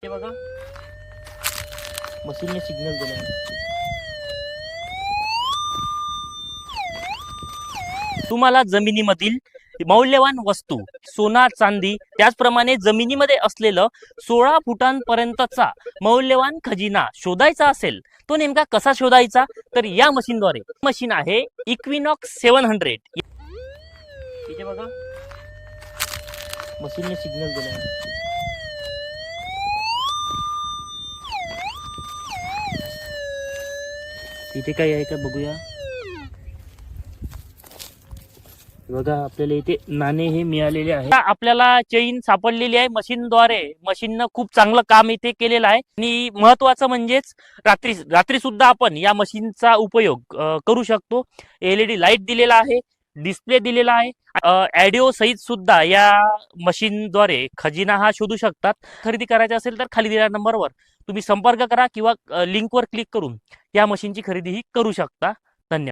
हे बघा मशीनने सिग्नल दिला. तुम्हाला जमिनीमधील मौल्यवान वस्तू सोना चांदी त्याचप्रमाणे जमिनीमध्ये असलेलं 16 फुटांपर्यंतचा मौल्यवान खजिना शोधायचा असेल तो नेमका कसा शोधायचा तर या मशीनद्वारे. मशीन आहे इक्विनॉक्स 700. इथे बघा मशीनने सिग्नल दिला. इथे काय आहे का बघूया. बघा आपल्याला इथे नाणे हे मिळालेले आहे. आपल्याला चेन सापडलेली आहे मशीनद्वारे. मशीननं खूप चांगलं काम इथे केलेलं आहे आणि महत्वाचं म्हणजेच रात्री सुद्धा आपण या मशीनचा उपयोग करू शकतो. LED लाईट दिलेला आहे, डिस्प्ले दिलेला आहे, ऑडिओ सहित सुद्धा या मशीनद्वारे खजिना हा शोधू शकतात. खरेदी करायची असेल तर खाली दिलेल्या नंबरवर तुम्ही संपर्क करा किंवा लिंकवर क्लिक करून या मशीनची खरेदी ही करू शकता.